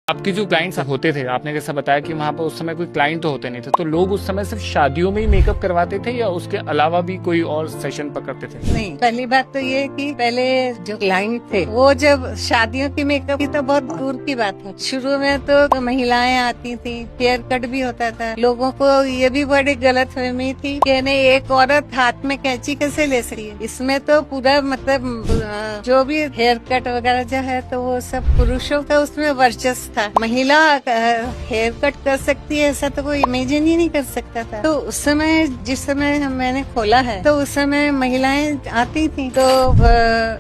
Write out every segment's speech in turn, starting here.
आपके जो क्लाइंट्स होते थे, आपने जैसा बताया कि वहाँ पर उस समय कोई क्लाइंट तो होते नहीं थे, तो लोग उस समय सिर्फ शादियों में ही मेकअप करवाते थे या उसके अलावा भी कोई और सेशन पकड़ते थे? नहीं, पहली बात तो ये कि पहले जो क्लाइंट थे वो जब शादियों की मेकअप की तो बहुत दूर की बात है। शुरू में तो महिलाएं आती थी, हेयर कट भी होता था। लोगों को ये भी बड़ी गलतफहमी थी कि नहीं एक औरत हाथ में कैंची कैसे ले सकती है। इसमें तो पूरा मतलब जो भी हेयर कट वगैरह जो है तो वो सब पुरुषों का उसमें वर्चस्व था। महिला हेयर कट कर सकती है ऐसा तो कोई इमेजिन ही नहीं कर सकता था। तो उस समय जिस समय मैंने खोला है तो उस समय महिलाएं आती थी। तो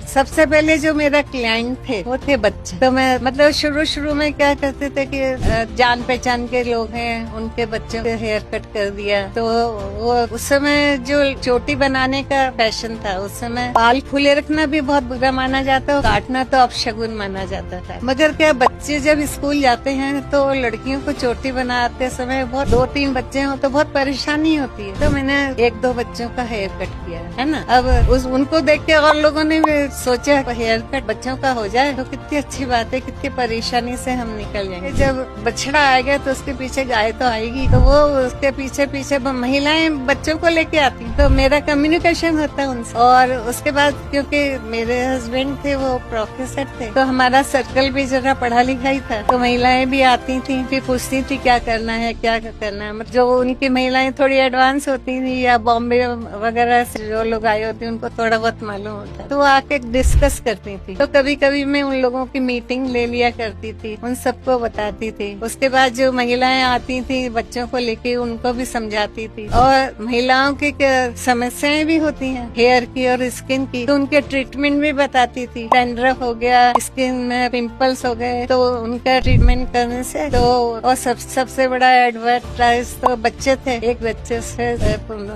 सबसे पहले जो मेरा क्लाइंट थे वो थे बच्चे। तो मैं मतलब शुरू में क्या करते थे कि जान पहचान के लोग हैं उनके बच्चों के हेयर कट कर दिया। तो वो उस समय जो चोटी बनाने का फैशन था, उस समय बाल खुले रखना भी बहुत बुरा माना जाता, काटना तो अपशगुन माना जाता था। मगर क्या बच्चे जब स्कूल जाते हैं तो लड़कियों को चोटी बनाते समय बहुत 2-3 बच्चे हो तो बहुत परेशानी होती है। तो मैंने 1-2 बच्चों का हेयर कट किया है ना। अब उनको देख के और लोगों ने भी सोचा हेयर कट बच्चों का हो जाए तो कितनी अच्छी बात है, कितनी परेशानी से हम निकल जाएंगे। जब बछड़ा आएगा तो उसके पीछे गाय तो आएगी, तो वो उसके पीछे महिलाएं बच्चों को लेके आती, तो मेरा कम्युनिकेशन होता है उनसे। और उसके बाद क्योंकि मेरे हस्बैंड थे वो प्रोफेसर थे तो हमारा सर्कल भी जरा पढ़ा लिखा ही था। तो महिलाएं भी आती थी, फिर पूछती थी क्या करना है क्या करना है। मतलब जो उनकी महिलाएं थोड़ी एडवांस होती थी या बॉम्बे वगैरह से जो लोग आए होते उनको थोड़ा बहुत मालूम होता, तो वो आके डिस्कस करती थी। तो कभी कभी मैं उन लोगों की मीटिंग ले लिया करती थी, उन सबको बताती थी। उसके बाद जो महिलाएं आती थी बच्चों को लेके उनको भी समझाती थी। और महिलाओं की समस्याएं भी होती हैं हेयर की और स्किन की, तो उनके ट्रीटमेंट भी बताती थी। डैंड्रफ हो गया, स्किन में पिंपल्स हो गए तो उनका ट्रीटमेंट करने से। तो और सबसे बड़ा एडवर्टाइज तो बच्चे थे, एक बच्चे से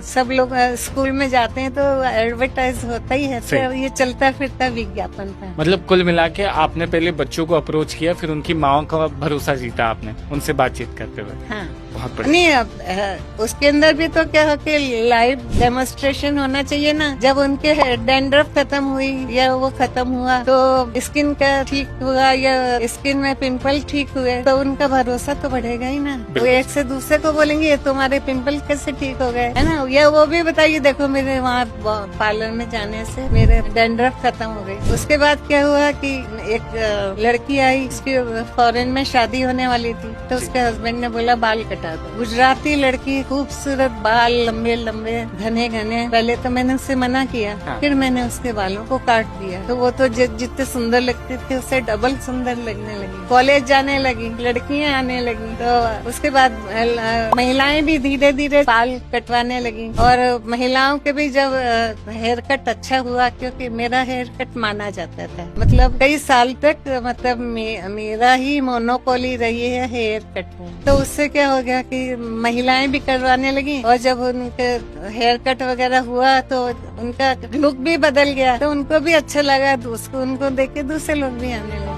सब लोग स्कूल में जाते हैं तो एडवर्टाइज होता ही है, तो ये चलता फिरता विज्ञापन था। मतलब कुल मिला के आपने पहले बच्चों को अप्रोच किया, फिर उनकी माओ का भरोसा जीता आपने उनसे बातचीत करते हुए। हाँ बहुत बढ़िया। नहीं, अब उसके अंदर भी तो क्या है कि लाइव डेमोन्स्ट्रेशन होना चाहिए ना। जब उनके डैंड्रफ खत्म हुई या वो खत्म हुआ तो स्किन का ठीक हुआ या स्किन में पिंपल ठीक हुए तो उनका भरोसा तो बढ़ेगा ही ना। वो एक से दूसरे को बोलेंगे ये तुम्हारे पिंपल कैसे ठीक हो गए, है ना। या वो भी बताइए देखो मेरे वहाँ पार्लर में जाने से मेरे डैंड्रफ खत्म हो गई। उसके बाद क्या हुआ कि एक लड़की आई, उसकी फॉरेन में शादी होने वाली थी, तो उसके हस्बैंड ने बोला बाल कटा दो। गुजराती लड़की, खूबसूरत बाल, लंबे लंबे घने घने। पहले तो मैंने उससे मना किया, फिर मैंने उसके बालों को काट दिया। तो वो तो जितने सुंदर लगती थी उससे डबल सुंदर लगने लगी। कॉलेज जाने लगी, लड़कियां आने लगी। तो उसके बाद महिलाएं भी धीरे धीरे बाल कटवाने लगी। और महिलाओं के भी जब हेयर कट अच्छा हुआ, क्योंकि मेरा हेयर कट माना जाता था, मतलब कई साल तक मतलब मेरा ही मोनोपोली रही है हेयर कट में। तो उससे क्या हो गया कि महिलाएं भी करवाने लगी और जब उनके हेयर कट वगैरह हुआ तो उनका लुक भी बदल गया, तो उनको भी अच्छा लगा। तो उनको देख के दूसरे लोग भी आने लगे।